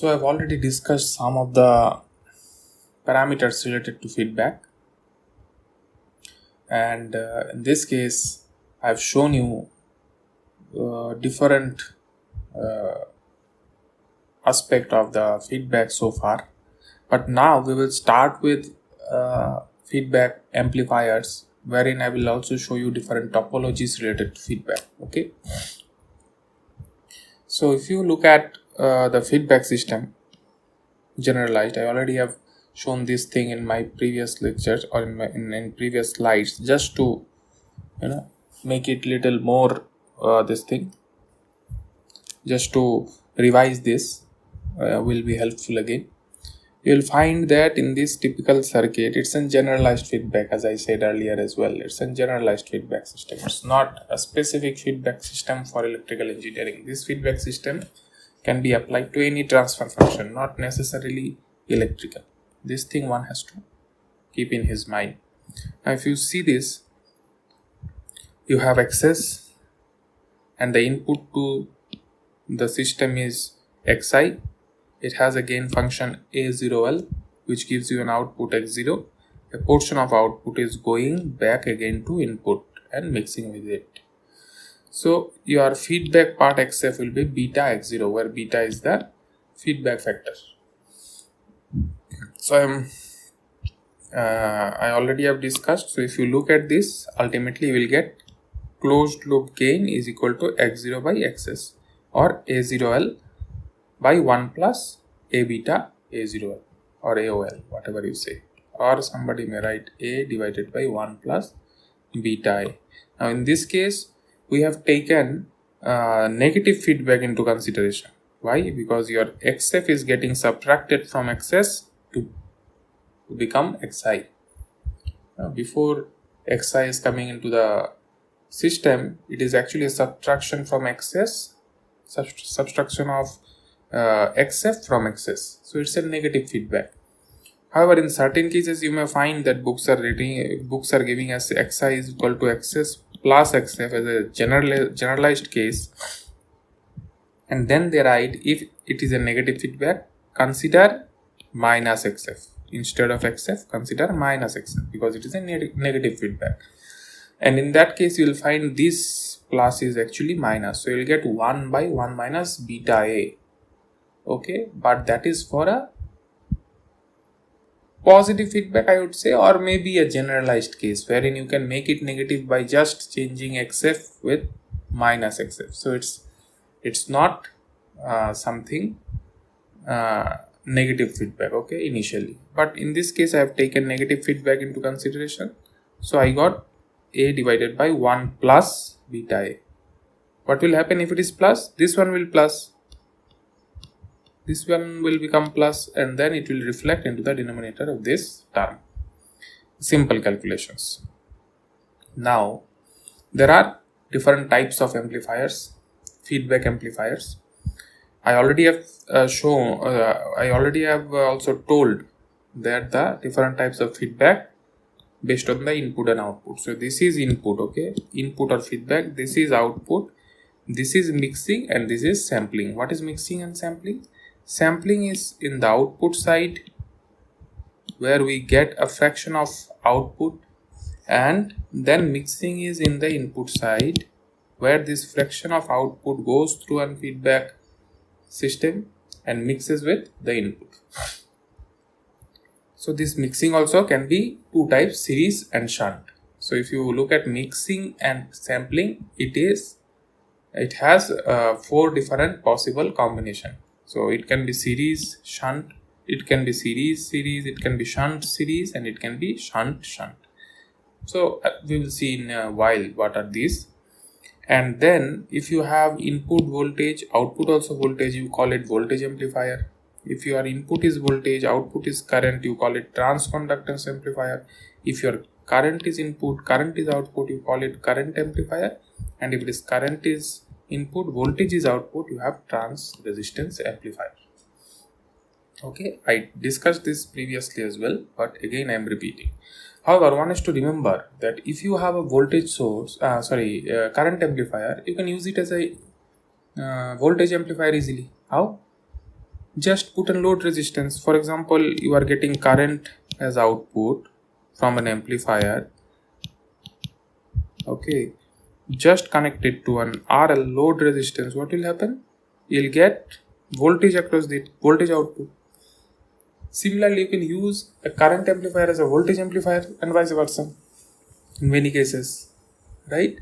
So I've already discussed some of the parameters related to feedback, and in this case I've shown you different aspect of the feedback so far, but now we will start with feedback amplifiers, wherein I will also show you different topologies related to feedback. Okay, so if you look at the feedback system generalized, I already have shown this thing in my previous lectures or in previous slides, just to make it little more this thing, just to revise this will be helpful again. You will find that in this typical circuit, it's a generalized feedback, as I said earlier as well. It's a generalized feedback system. It's not a specific feedback system for electrical engineering. This feedback system can be applied to any transfer function, not necessarily electrical. This thing one has to keep in his mind. Now if you see this, you have access and the input to the system is xi. It has a gain function a0l, which gives you an output x0. A portion of output is going back again to input and mixing with it. So your feedback part xf will be beta x0, where beta is the feedback factor. So I already have discussed. So if you look at this, ultimately you will get closed loop gain is equal to x0 by xs, or a0l by 1 plus a beta a0l, or AOL, whatever you say, or somebody may write a divided by 1 plus beta a. Now in this case we have taken negative feedback into consideration. Why? Because your xf is getting subtracted from xs to become xi. Before xi is coming into the system, it is actually a subtraction from xs, subtraction of xf from xs. So it's a negative feedback. However, in certain cases you may find that books are giving us xi is equal to xs plus xf as a generalized case, and then they write, if it is a negative feedback, consider minus xf. Instead of xf, consider minus xf, because it is a negative feedback. And in that case you will find this plus is actually minus, so you will get 1 by 1 minus beta a. Okay, but that is for a positive feedback, I would say, or maybe a generalized case wherein you can make it negative by just changing xf with minus xf. So it's not something negative feedback, okay, initially. But in this case I have taken negative feedback into consideration, so I got a divided by 1 plus beta a. What will happen if it is plus? This one will plus, this one will become plus, and then it will reflect into the denominator of this term. Simple calculations. Now there are different types of amplifiers, feedback amplifiers. I already have also told that the different types of feedback based on the input and output. So this is input, okay, input or feedback. This is output. This is mixing, and this is sampling. What is mixing and sampling? Sampling is in the output side, where we get a fraction of output, and then mixing is in the input side, where this fraction of output goes through a feedback system and mixes with the input. So this mixing also can be two types, series and shunt. So if you look at mixing and sampling, it has 4 different possible combination. So it can be series, shunt, it can be series, it can be shunt series, and it can be shunt. So we will see in a while what are these. And then if you have input voltage, output also voltage, you call it voltage amplifier. If your input is voltage, output is current, you call it transconductance amplifier. If your current is input, current is output, you call it current amplifier. And if it is current is input, voltage is output, you have trans resistance amplifier. Okay, I discussed this previously as well, but again I am repeating. However, one has to remember that if you have a voltage source, current amplifier, you can use it as a voltage amplifier easily. How? just put a load resistance. For example, you are getting current as output from an amplifier. Okay, just connect it to an RL load resistance. What will happen? You'll get voltage across the voltage output. Similarly, you can use a current amplifier as a voltage amplifier and vice versa in many cases, right?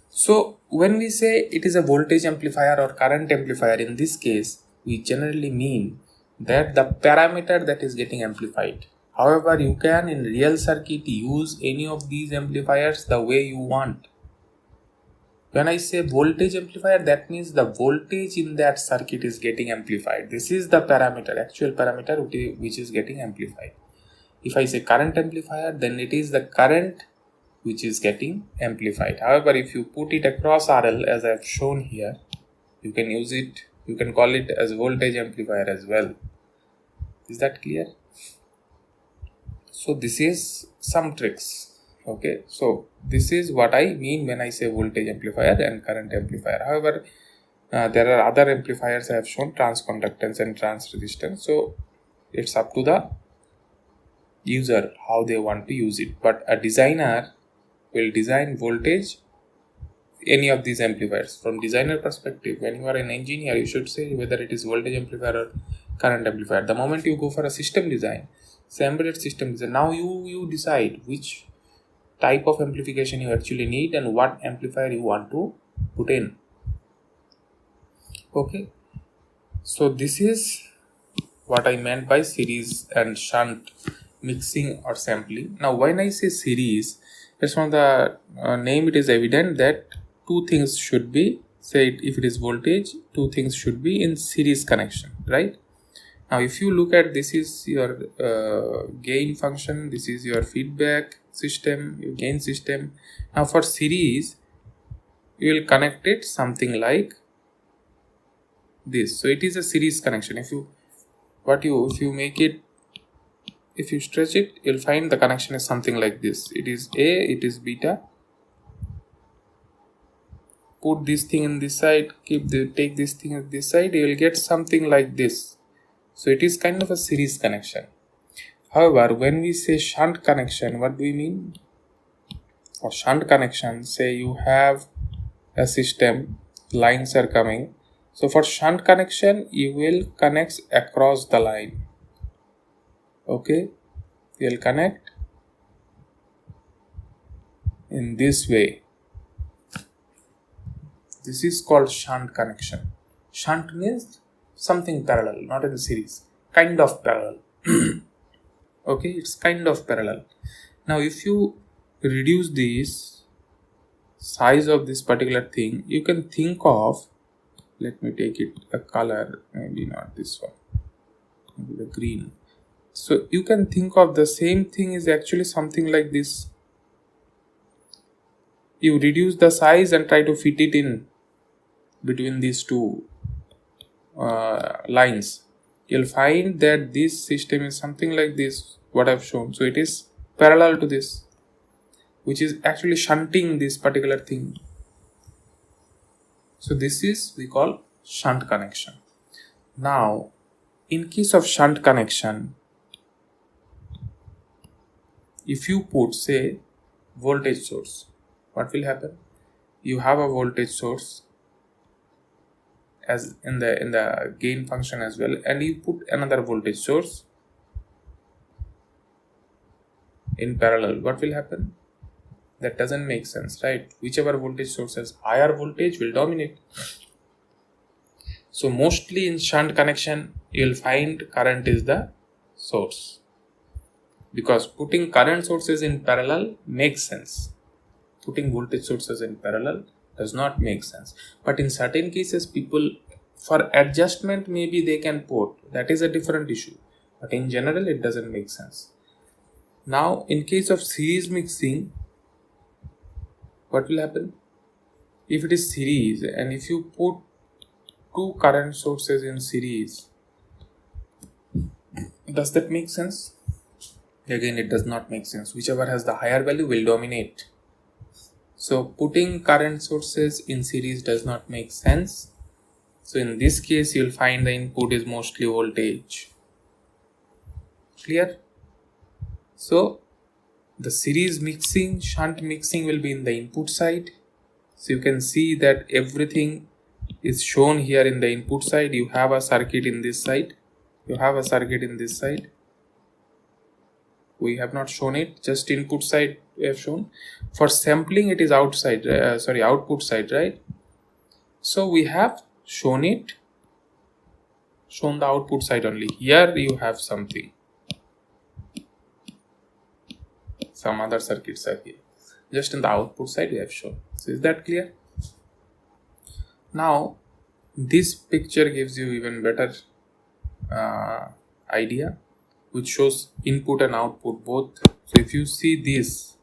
So when we say it is a voltage amplifier or current amplifier, in this case we generally mean that the parameter that is getting amplified. However, you can in real circuit use any of these amplifiers the way you want. When I say voltage amplifier, that means the voltage in that circuit is getting amplified. This is the parameter, actual parameter which is getting amplified. If I say current amplifier, then it is the current which is getting amplified. However, if you put it across RL as I have shown here, you can use it, you can call it as voltage amplifier as well. Is that clear? So this is some tricks. Okay, so this is what I mean when I say voltage amplifier and current amplifier. However, there are other amplifiers I have shown, transconductance and transresistance. So it's up to the user how they want to use it. But a designer will design voltage any of these amplifiers. From designer perspective, when you are an engineer, you should say whether it is voltage amplifier or current amplifier. The moment you go for a system design, say embedded system design, now you decide which type of amplification you actually need and what amplifier you want to put in. Okay, so this is what I meant by series and shunt mixing or sampling. Now when I say series, just from the name it is evident that two things should be, say if it is voltage, two things should be in series connection, right? Now if you look at, this is your gain function, this is your feedback system, your gain system. Now for series, you will connect it something like this. So it is a series connection. If you make it, if you stretch it, you'll find the connection is something like this. It is A, it is beta. Put this thing in this side, take this thing on this side, you will get something like this. So it is kind of a series connection. However, when we say shunt connection, what do we mean? For shunt connection, say you have a system, lines are coming. So for shunt connection, you will connect across the line. Okay, you will connect in this way. This is called shunt connection. Shunt means something parallel, not in series, kind of parallel. Okay, it's kind of parallel. Now if you reduce this size of this particular thing, you can think of, let me take it a color, maybe not this one, maybe the green. So you can think of the same thing is actually something like this. You reduce the size and try to fit it in between these two lines. You'll find that this system is something like this, what I've shown. So it is parallel to this, which is actually shunting this particular thing. So this is, we call shunt connection. Now in case of shunt connection, if you put, say, voltage source, what will happen? You have a voltage source as in the gain function as well, and you put another voltage source in parallel. What will happen? That doesn't make sense, right? Whichever voltage source has higher voltage will dominate. So mostly in shunt connection, you'll find current is the source, because putting current sources in parallel makes sense. Putting voltage sources in parallel does not make sense. But in certain cases, people, for adjustment, maybe they can put, that is a different issue. But in general, it doesn't make sense. Now, in case of series mixing, what will happen? If it is series and if you put two current sources in series, does that make sense? Again, it does not make sense. Whichever has the higher value will dominate. So putting current sources in series does not make sense. So in this case, you'll find the input is mostly voltage. Clear? So the series mixing, shunt mixing will be in the input side. So you can see that everything is shown here in the input side. You have a circuit in this side. You have a circuit in this side. We have not shown it, just input side we have shown. For sampling, it is outside, output side, right? So we have shown the output side only. Here you have something. Some other circuits are here. Just in the output side we have shown. So is that clear? Now this picture gives you even better idea, which shows input and output both. So if you see this,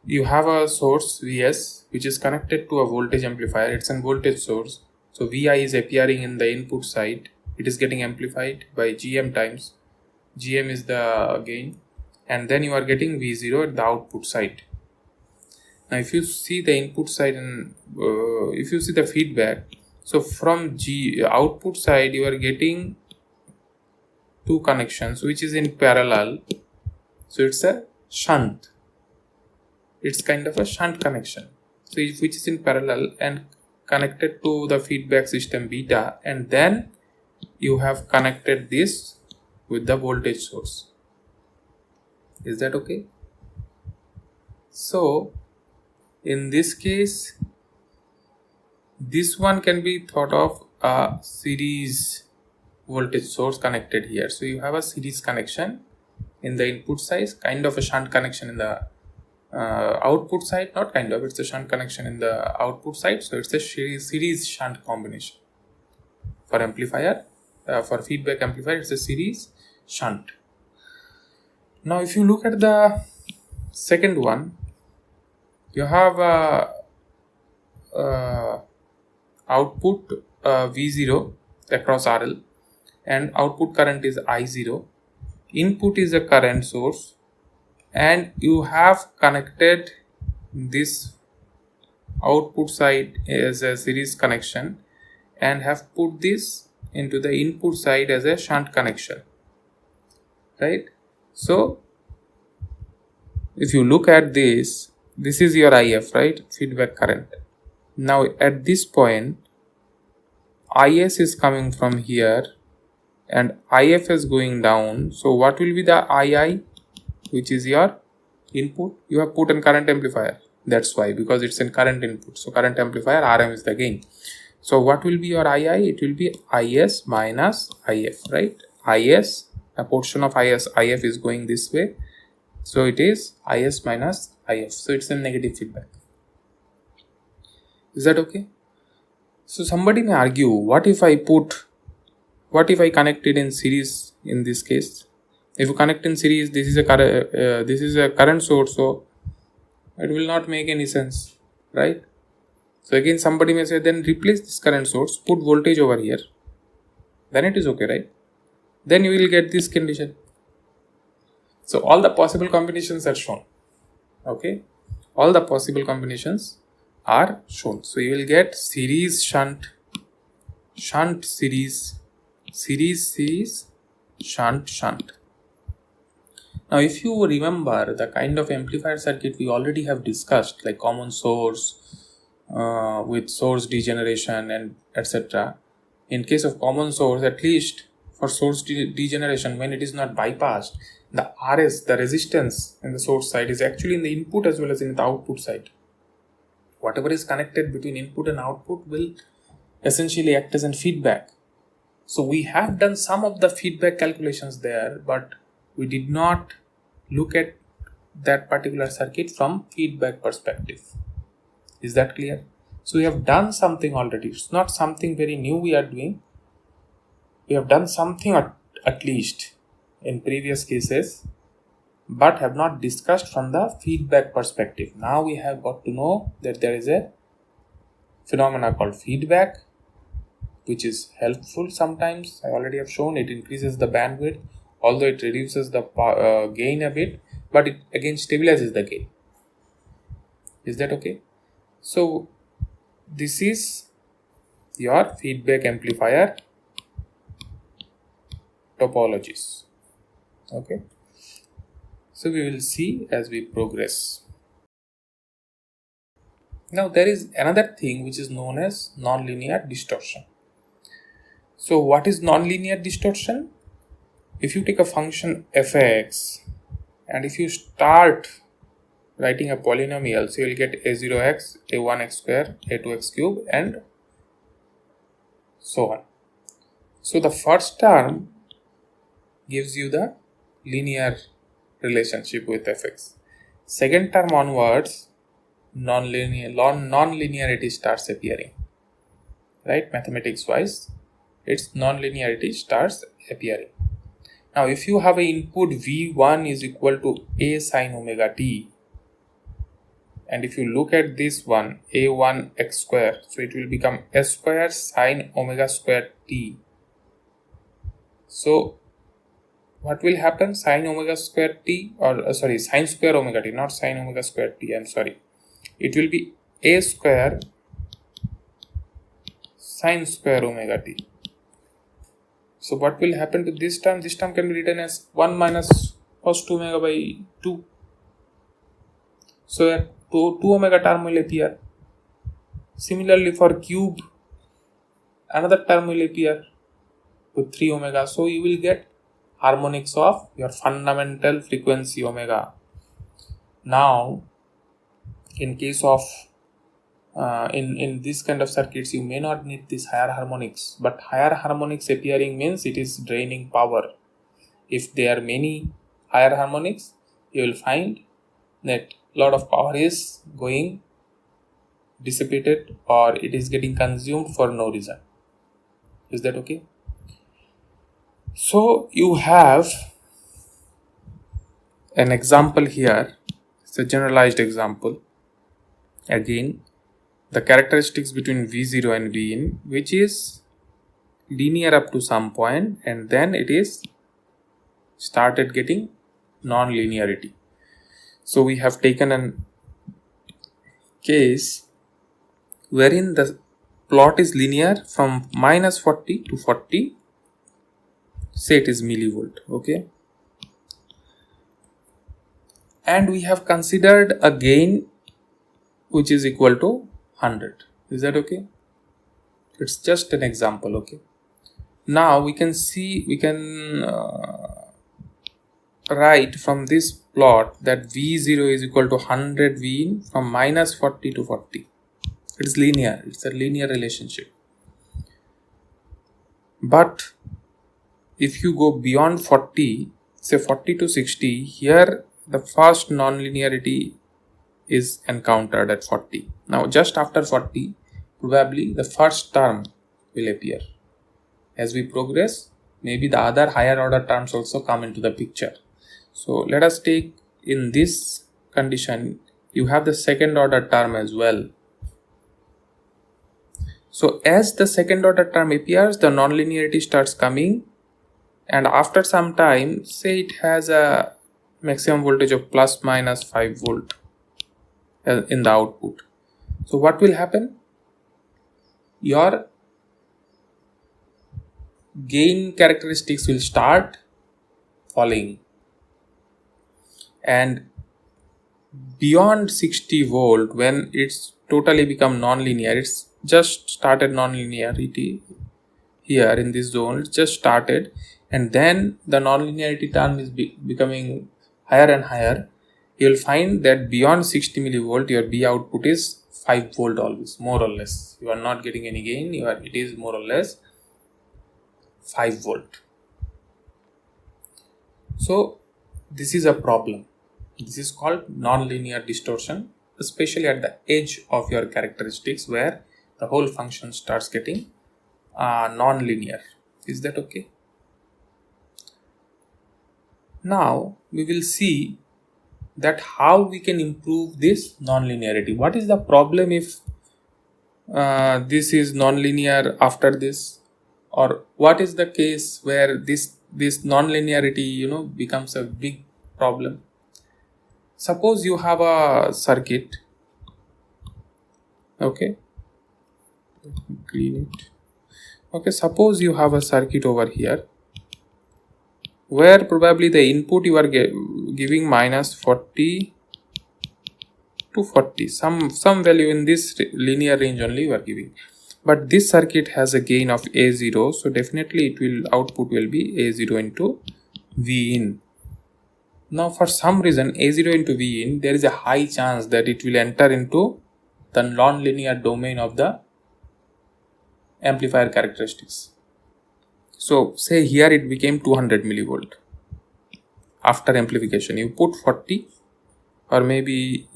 you have a source Vs which is connected to a voltage amplifier. It's a voltage source. So Vi is appearing in the input side. It is getting amplified by Gm times. Gm is the gain. And then you are getting V0 at the output side. Now if you see the input side and if you see the feedback, so from output side you are getting two connections which is in parallel. So it's a shunt. It's kind of a shunt connection. So which is in parallel and connected to the feedback system beta, and then you have connected this with the voltage source. Is that okay? So in this case, this one can be thought of a series voltage source connected here. So you have a series connection in the input side, kind of a shunt connection in the output side. Not kind of, it's a shunt connection in the output side. So it's a series shunt combination. For amplifier, for feedback amplifier, it's a series shunt. Now if you look at the second one, you have output V0 across RL, and output current is I0. Input is a current source, and you have connected this output side as a series connection and have put this into the input side as a shunt connection, right? So if you look at this is your IF, right? Feedback current. Now at this point, IS is coming from here and IF is going down. So what will be the II, which is your input? You have put in current amplifier. That's why, because it's in current input. So current amplifier, RM is the gain. So what will be your II? It will be IS minus IF, right? IS, a portion of IF is going this way. So it is IS minus IF. So it's a negative feedback. Is that okay? So somebody may argue, what if I connect it in series in this case? If you connect in series, this is a current source, so it will not make any sense, right? So again, somebody may say, then replace this current source, put voltage over here. Then it is okay, right? Then you will get this condition. So all the possible combinations are shown. Okay, all the possible combinations are shown. So you will get series shunt, series, shunt. Now if you remember the kind of amplifier circuit we already have discussed, like common source with source degeneration and etc. In case of common source, at least for source degeneration, when it is not bypassed, the RS, the resistance in the source side, is actually in the input as well as in the output side. Whatever is connected between input and output will essentially act as a feedback. So we have done some of the feedback calculations there, but we did not look at that particular circuit from feedback perspective. Is that clear? So we have done something already. It's not something very new we are doing. We have done something at least in previous cases, but have not discussed from the feedback perspective. Now we have got to know that there is a phenomena called feedback, which is helpful sometimes. I already have shown it increases the bandwidth, although it reduces the gain a bit, but it again stabilizes the gain. Is that okay? So this is your feedback amplifier topologies. Okay, so we will see as we progress. Now there is another thing which is known as nonlinear distortion. So what is nonlinear distortion? If you take a function fx and if you start writing a polynomial, so you will get a0x, a1x square, a2x cube and so on. So the first term gives you the linear relationship with fx. Second term onwards, non-linearity starts appearing. Right? Mathematics wise, its non-linearity starts appearing. Now if you have an input v1 is equal to a sine omega t, and if you look at this one a1 x square, so it will become s square sine omega square t. So what will happen? Sine omega square t, or sine square omega t, not sine omega square t, I'm sorry. It will be a square sine square omega t. So what will happen to this term? This term can be written as 1 minus cos 2 omega by 2. So a 2 omega term will appear. Similarly for cube, another term will appear with 3 omega. So you will get harmonics of your fundamental frequency omega. Now in case of in this kind of circuits, you may not need this higher harmonics, but higher harmonics appearing means it is draining power. If there are many higher harmonics, you will find that lot of power is going dissipated or it is getting consumed for no reason. Is that okay? So you have an example here. It's a generalized example. Again, the characteristics between V0 and Vin, which is linear up to some point and then it is started getting non-linearity. So we have taken a case wherein the plot is linear from minus 40 to 40, say it is millivolt, okay, and we have considered a gain which is equal to 100. Is that okay? It's just an example. Okay, now we can see, we can write from this plot that V0 is equal to 100 Vin from minus 40 to 40. It's linear, it's a linear relationship. But if you go beyond 40, say 40 to 60, here the first non-linearity is encountered at 40. Now just after 40, probably the first term will appear. As we progress, maybe the other higher order terms also come into the picture. So let us take, in this condition, you have the second order term as well. So as the second order term appears, the non-linearity starts coming, and after some time, say it has a maximum voltage of plus minus 5 volt in the output. So what will happen? Your gain characteristics will start falling, and beyond 60 volt, when it's totally become non-linear, it's just started non-linearity here in this zone, it's just started, and then the non-linearity term is becoming higher and higher. You'll find that beyond 60 millivolt your B output is 5 volt always, more or less. You are not getting any gain, it is more or less 5 volt. So this is a problem. This is called non-linear distortion, especially at the edge of your characteristics where the whole function starts getting non-linear. Is that okay? Now we will see that how we can improve this non-linearity. What is the problem if this is non-linear after this, or what is the case where this non-linearity becomes a big problem? Suppose you have a circuit, okay, clean it. Okay, suppose you have a circuit over here where probably the input you are giving minus 40 to 40, some value in this linear range only you are giving, but this circuit has a gain of A0, so definitely it will output will be A0 into V in. Now for some reason A0 into V in, there is a high chance that it will enter into the non-linear domain of the amplifier characteristics. So say here it became 200 millivolt. After amplification you put 40 or maybe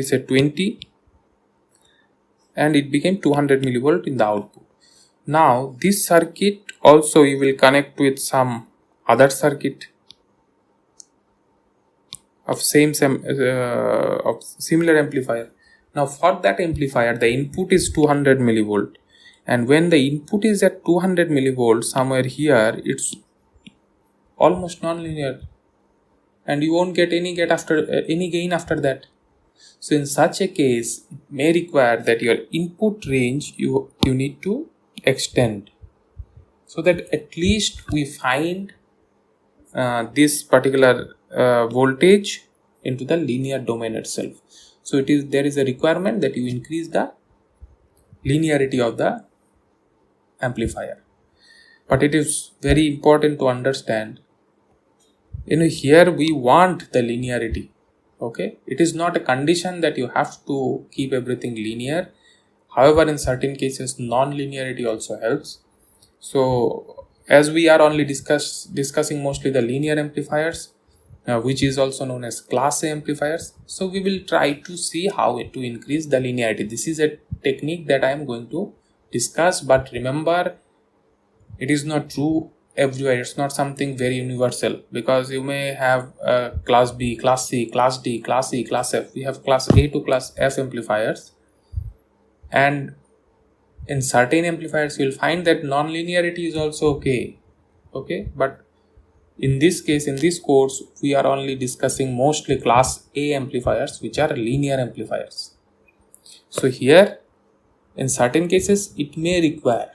say 20 and it became 200 millivolt in the output. Now this circuit also you will connect with some other circuit of of similar amplifier. Now for that amplifier the input is 200 millivolt, and when the input is at 200 millivolt, somewhere here it's almost non-linear and you won't get any gain after that. So in such a case it may require that your input range you need to extend, so that at least we find this particular voltage into the linear domain itself. So there is a requirement that you increase the linearity of the amplifier. But it is very important to understand, here we want the linearity. Okay, it is not a condition that you have to keep everything linear. However, in certain cases non-linearity also helps. So as we are only discussing mostly the linear amplifiers, which is also known as class A amplifiers, so we will try to see how to increase the linearity. This is a technique that I am going to discuss, but remember, it is not true everywhere. It's not something very universal, because you may have class B, class C, class D, class E, class F. We have class A to class F amplifiers, and in certain amplifiers you will find that non-linearity is also okay, but in this case, in this course, we are only discussing mostly class A amplifiers, which are linear amplifiers. So here, in certain cases, it may require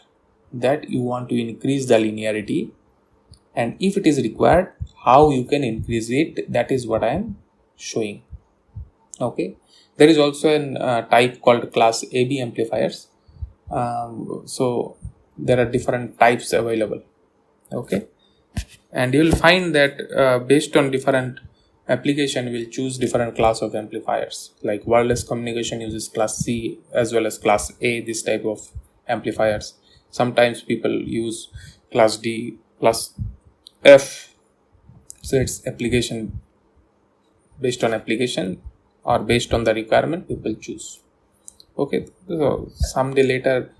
that you want to increase the linearity, and if it is required, how you can increase it, that is what I am showing. Okay, there is also a type called class AB amplifiers. So there are different types available. Okay, and you will find that based on different application you will choose different class of amplifiers. Like wireless communication uses class C as well as class A, this type of amplifiers. Sometimes people use class D, class F. So it's application, based on application or based on the requirement people choose. Okay, so someday later,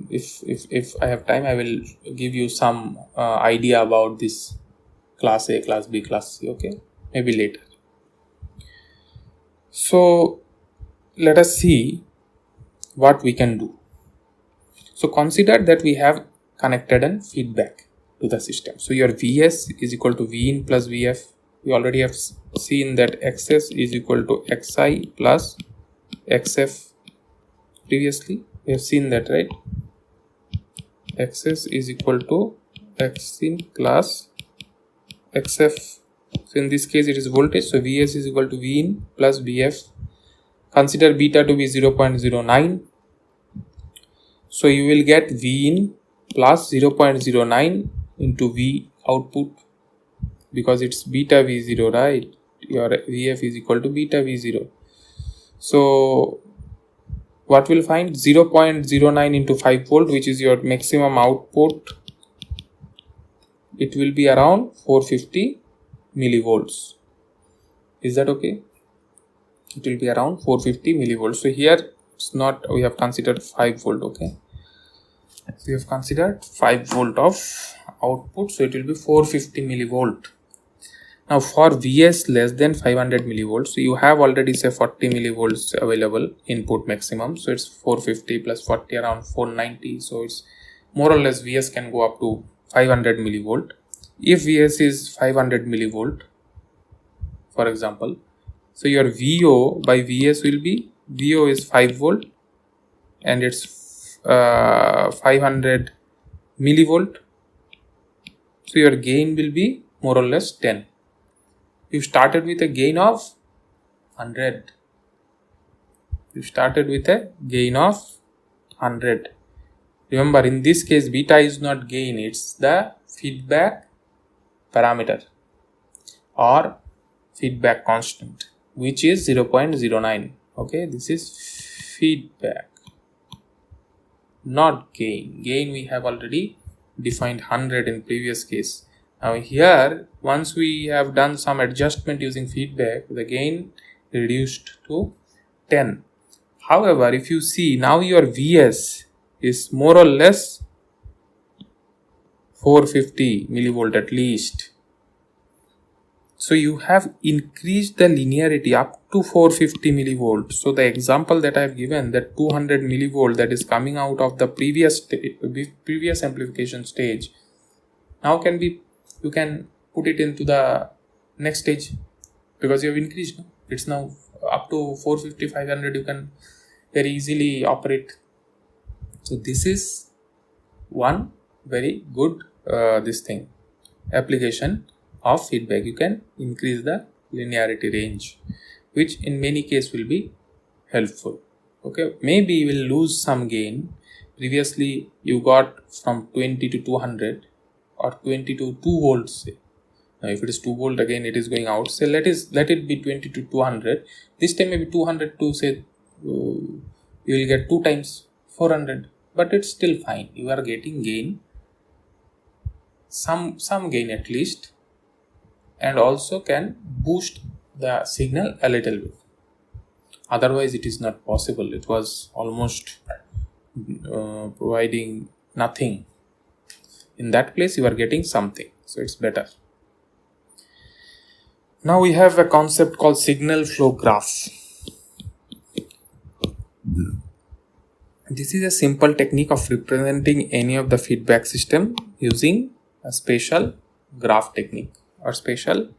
if I have time, I will give you some idea about this class A, class B, class C. Okay, maybe later. So let us see what we can do. So consider that we have connected a feedback to the system. So your Vs is equal to V in plus Vf. We already have seen that Xs is equal to Xi plus Xf. Previously we have seen that, right? Xs is equal to X in plus Xf. So in this case it is voltage, so Vs is equal to V in plus Vf. Consider beta to be 0.09. So you will get V in plus 0.09 into V output, because it's beta V0, right? Your Vf is equal to beta V0. So what we'll find, 0.09 into 5 volt, which is your maximum output, it will be around 450 millivolts. Is that okay? It will be around 450 millivolts. So here it's not, we have considered 5 volt. Okay, so we have considered 5 volt of output, so it will be 450 millivolt. Now for Vs less than 500 millivolts, so you have already say 40 millivolts available input maximum, so it's 450 plus 40, around 490. So it's more or less Vs can go up to 500 millivolt. If Vs is 500 millivolt, for example, so your VO by Vs will be, VO is 5 volt and its 500 millivolt, so your gain will be more or less 10. You started with a gain of 100. You started with a gain of 100. Remember, in this case, beta is not gain, it's the feedback parameter or feedback constant, which is 0.09. Okay, this is feedback, not gain. Gain we have already defined 100 in previous case. Now here, once we have done some adjustment using feedback, the gain reduced to 10. However, if you see now, your Vs is more or less 450 millivolt at least. So you have increased the linearity up to 450 millivolt. So the example that I have given, that 200 millivolt that is coming out of the previous amplification stage, now you can put it into the next stage, because you have increased. It's now up to 450, 500. You can very easily operate. So this is one very good application of feedback. You can increase the linearity range, which in many cases will be helpful. Okay, maybe you will lose some gain. Previously you got from 20 to 200 or 20 to 2 volts. Now if it is 2 volt, again it is going out. So let it be 20 to 200. This time maybe 200 to say you will get 2 times 400, but it's still fine. You are getting gain, some gain at least, and also can boost the signal a little bit. Otherwise it is not possible. It was almost providing nothing. In that place you are getting something, so it's better. Now we have a concept called signal flow graph. This is a simple technique of representing any of the feedback system using a spatial graph technique or spatial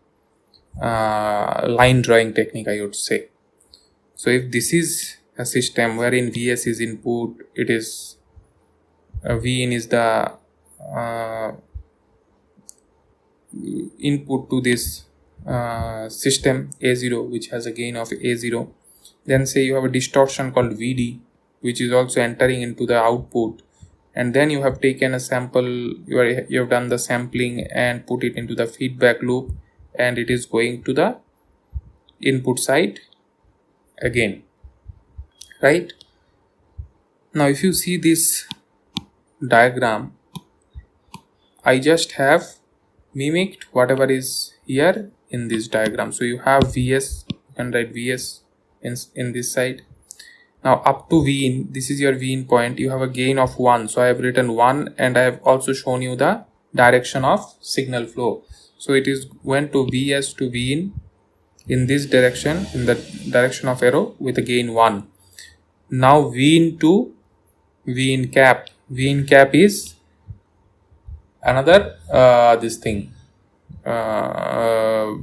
line drawing technique, I would say. So if this is a system wherein Vs is input, it is Vin is the input to this system A0, which has a gain of A0. Then say you have a distortion called Vd, which is also entering into the output, and then you have taken a sample, you have done the sampling and put it into the feedback loop, and it is going to the input side again, right? Now if you see this diagram, I just have mimicked whatever is here in this diagram. So you have Vs, you can write Vs in this side. Now up to Vin, this is your Vin point, you have a gain of 1. So I have written 1, and I have also shown you the direction of signal flow. So it is went to Vs to Vin in this direction, in the direction of arrow, with a gain 1. Now Vin to Vin cap. Vin cap is another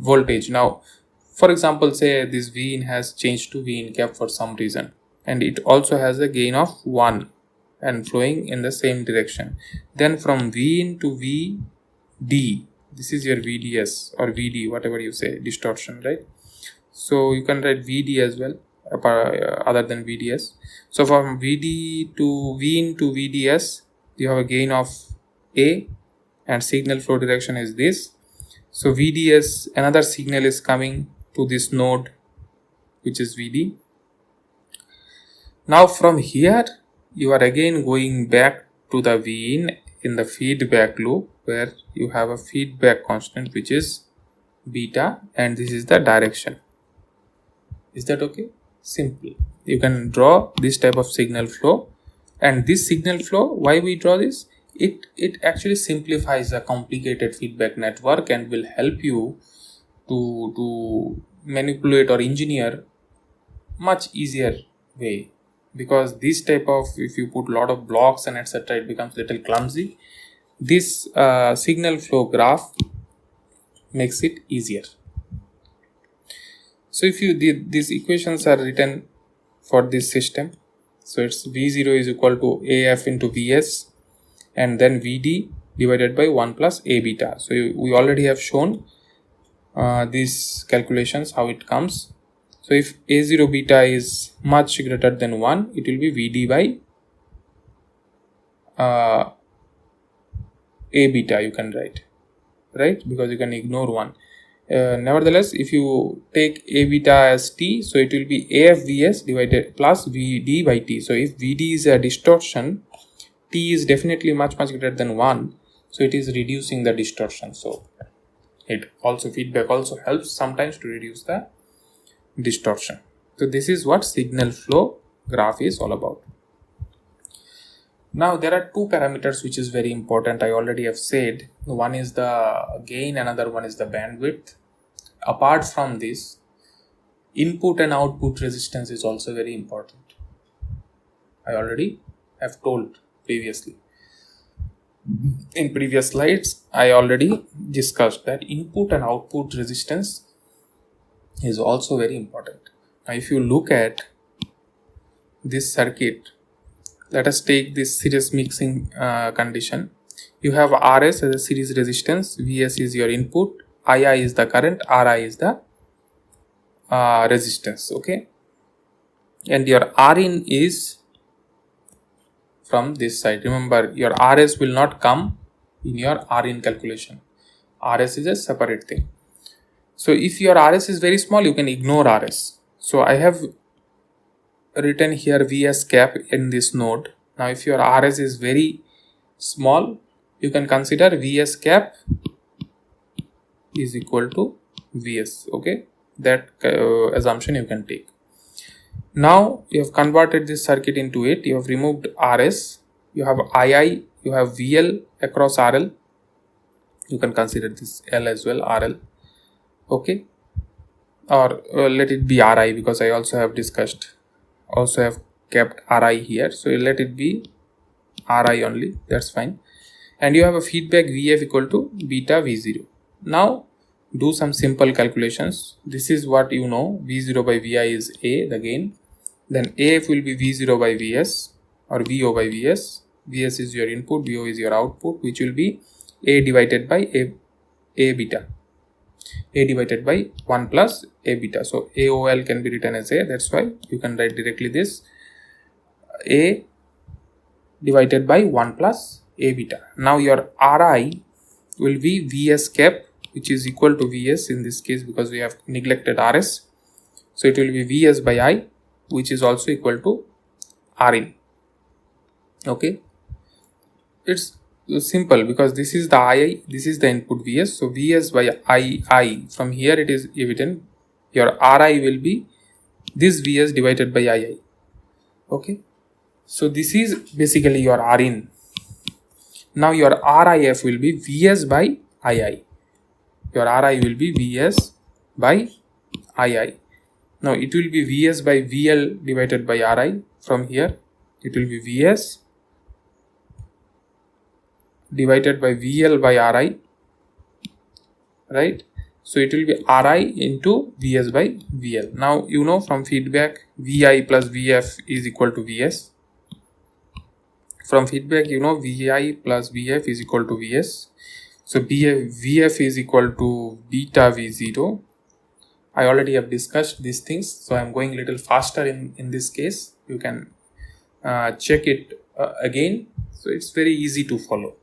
voltage. Now for example, say this Vin has changed to Vin cap for some reason, and it also has a gain of 1 and flowing in the same direction. Then from Vin to Vd, this is your Vds or Vd, whatever you say, distortion, right? So you can write Vd as well, other than Vds. So from Vd to Vin to Vds, you have a gain of A, and signal flow direction is this. So Vds, another signal is coming to this node, which is Vd. Now from here you are again going back to the Vin in the feedback loop, where you have a feedback constant which is beta, and this is the direction. Is that okay? Simple. You can draw this type of signal flow, and this signal flow, why we draw this? It actually simplifies a complicated feedback network and will help you to manipulate or engineer much easier way, because this type of, if you put a lot of blocks and etc., it becomes little clumsy. This signal flow graph makes it easier. So if you these equations are written for this system, So it's V0 is equal to AF into Vs and then Vd divided by 1 plus A beta. So we already have shown these calculations how it comes. So if A0 beta is much greater than 1, it will be Vd by A beta you can write, right? Because you can ignore 1. Nevertheless, if you take A beta as T, so it will be AFVS divided plus Vd by T. So if Vd is a distortion, T is definitely much greater than 1. So it is reducing the distortion. So it also, feedback also helps sometimes to reduce the distortion. So this is what signal flow graph is all about. Now there are two parameters which is very important. I already have said one is the gain, another one is the bandwidth. Apart from this, input and output resistance is also very important. I already have told previously. In previous slides, I already discussed that input and output resistance is also very important. Now if you look at this circuit, let us take this series mixing condition. You have Rs as a series resistance, Vs is your input, II is the current, Ri is the resistance, okay? And your Rin is from this side. Remember, your Rs will not come in your Rin calculation. Rs is a separate thing. So if your Rs is very small, you can ignore Rs. So I have written here Vs cap in this node. Now if your Rs is very small, you can consider Vs cap is equal to Vs, okay? That assumption you can take. Now you have converted this circuit into it. You have removed Rs, you have II, you have VL across RL. You can consider this L as well, RL, okay? Or let it be Ri, because I also have kept Ri here. So let it be Ri only, that's fine. And you have a feedback Vf equal to beta V0. Now do some simple calculations. This is what you know, V0 by Vi is A, the gain. Then AF will be V0 by Vs or VO by Vs. Vs is your input, VO is your output, which will be A divided by A beta. A divided by 1 plus A beta. So AOL can be written as A, that's why you can write directly this A divided by 1 plus A beta. Now your Ri will be Vs cap, which is equal to Vs in this case because we have neglected Rs. So it will be Vs by I, which is also equal to Rin. Okay, it's simple because this is the II, this is the input Vs. So Vs by I, from here it is evident your Ri will be this Vs divided by II. Okay, so this is basically your Rin. Now your RIF will be Vs by II. Your Ri will be Vs by II. Now it will be Vs by VL divided by Ri. From here it will be Vs divided by VL by Ri, right? So it will be Ri into Vs by VL. Now you know from feedback Vi plus Vf is equal to Vs. From feedback you know Vi plus Vf is equal to Vs. So Vf is equal to beta V0. I already have discussed these things, so I am going a little faster in this case. You can check it again. So it's very easy to follow.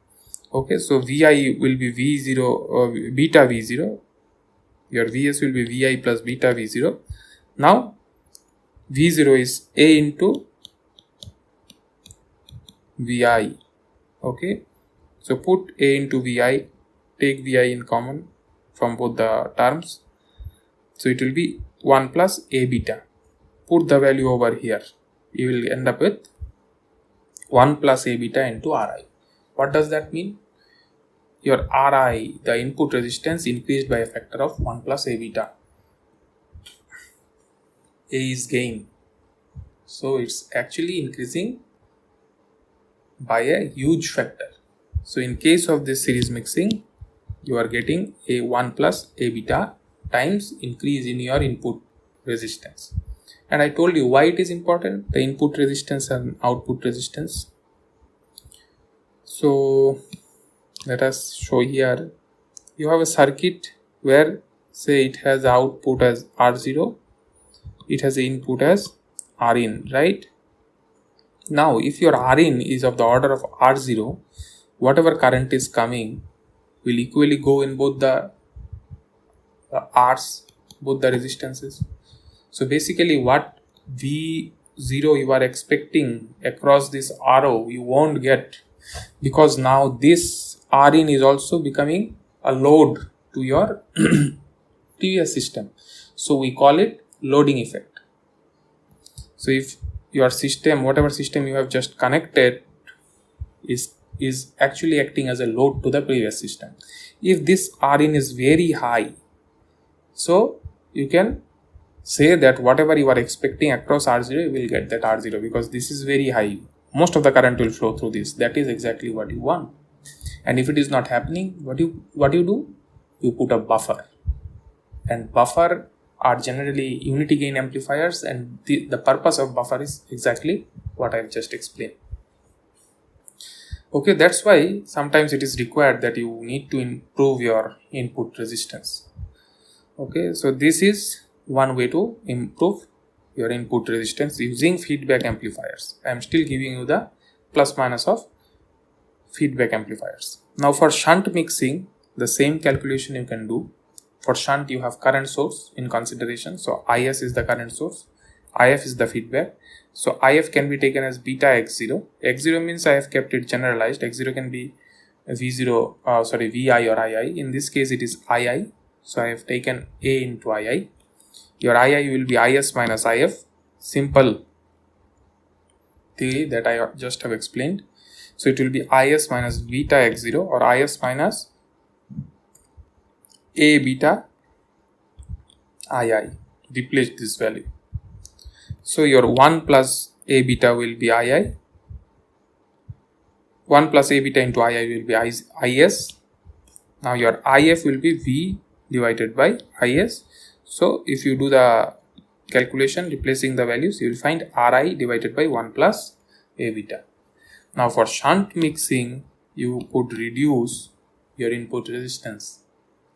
Okay, so Vi will be V0 beta V0. Your Vs will be Vi plus beta V0. Now V0 is A into Vi. Okay, so put A into Vi, take Vi in common from both the terms. So it will be 1 plus A beta. Put the value over here. You will end up with 1 plus A beta into Ri. What does that mean? Your Ri, the input resistance, increased by a factor of 1 plus A beta. A is gain. So it's actually increasing by a huge factor. So in case of this series mixing, you are getting a 1 plus A beta times increase in your input resistance. And I told you why it is important, the input resistance and output resistance. So let us show here. You have a circuit where, say, it has output as R0, it has the input as Rin, right? Now if your Rin is of the order of R0, whatever current is coming will equally go in both the Rs, both the resistances. So basically what V0 you are expecting across this RO, you won't get, because now this Rin is also becoming a load to your previous system. So we call it loading effect. So if your system, whatever system you have just connected, is actually acting as a load to the previous system. If this Rin is very high, so you can say that whatever you are expecting across R0, you will get that R0, because this is very high. Most of the current will flow through this. That is exactly what you want. And if it is not happening, what you do? You put a buffer. And buffer are generally unity gain amplifiers, and the purpose of buffer is exactly what I have just explained. Okay, that's why sometimes it is required that you need to improve your input resistance. Okay, so this is one way to improve your input resistance using feedback amplifiers. I am still giving you the plus minus of feedback amplifiers. Now for shunt mixing, the same calculation you can do. For shunt, you have current source in consideration. So Is is the current source, If is the feedback. So If can be taken as beta x0. X0 means I have kept it generalized. X0 can be Vi or Ii. In this case, it is Ii. So I have taken A into Ii. Your Ii will be Is minus If. Simple theory that I just have explained. So it will be Is minus beta x0 or Is minus A beta Ii. Replace this value. So your 1 plus A beta will be Ii. 1 plus A beta into Ii will be Is. Now your If will be V divided by Is. So if you do the calculation replacing the values, you will find Ri divided by 1 plus A beta. Now for shunt mixing, you could reduce your input resistance.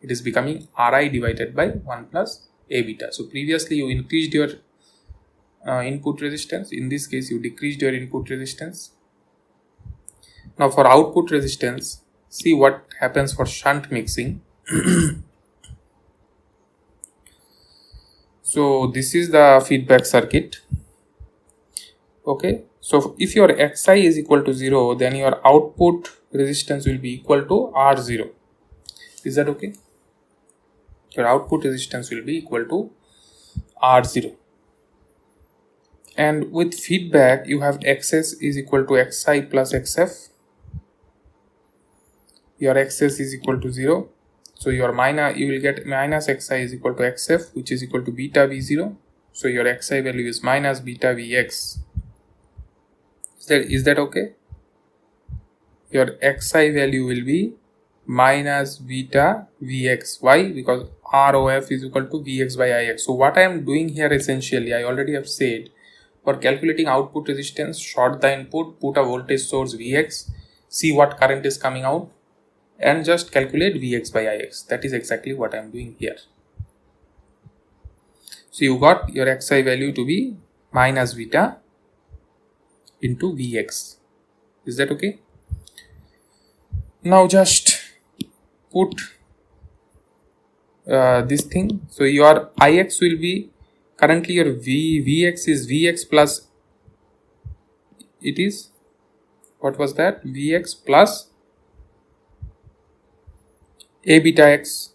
It is becoming Ri divided by 1 plus A beta. So previously you increased your input resistance. In this case, you decreased your input resistance. Now for output resistance, see what happens for shunt mixing. So this is the feedback circuit. Okay, so if your Xi is equal to 0, then your output resistance will be equal to R0. Is that okay? Your output resistance will be equal to R0. And with feedback, you have Xs is equal to Xi plus Xf. Your Xs is equal to 0. So you will get minus Xi is equal to Xf, which is equal to beta V0. So your Xi value is minus beta Vx. Is that okay? Your Xi value will be minus beta Vx. Why? Because ROF is equal to Vx by Ix. So what I am doing here essentially, I already have said, for calculating output resistance, short the input, put a voltage source Vx, see what current is coming out, and just calculate Vx by Ix. That is exactly what I am doing here. So you got your Xi value to be minus beta into Vx. Is that okay? Now just put this thing. So your Ix will be, currently your Vx is Vx plus, it is, what was that? Vx plus A beta x,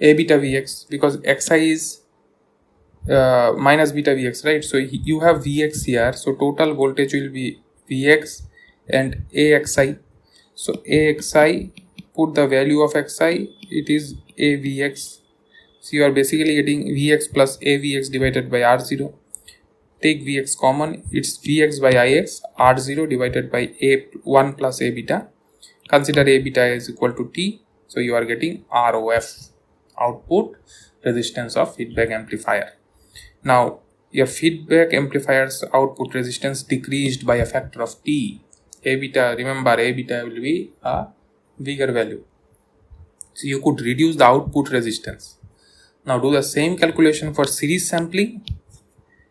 A beta Vx, because Xi is minus beta Vx, right? So you have Vx here. So total voltage will be Vx and AXI. So AXI, put the value of Xi, it is AVx. So you are basically getting Vx plus AVx divided by R0. Take Vx common, it's Vx by Ix, R0 divided by A1 plus A beta. Consider A beta is equal to T. So you are getting ROF, output resistance of feedback amplifier. Now your feedback amplifier's output resistance decreased by a factor of T. A beta, remember A beta will be a bigger value. So you could reduce the output resistance. Now do the same calculation for series sampling.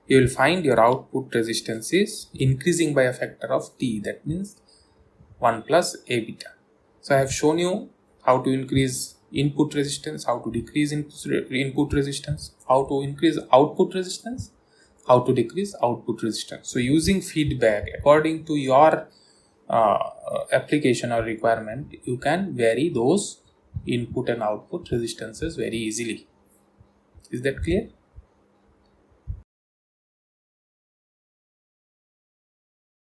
You will find your output resistance is increasing by a factor of T. That means 1 plus A beta. So I have shown you how to increase input resistance, how to decrease input resistance, how to increase output resistance, how to decrease output resistance. So using feedback according to your application or requirement, you can vary those input and output resistances very easily. Is that clear?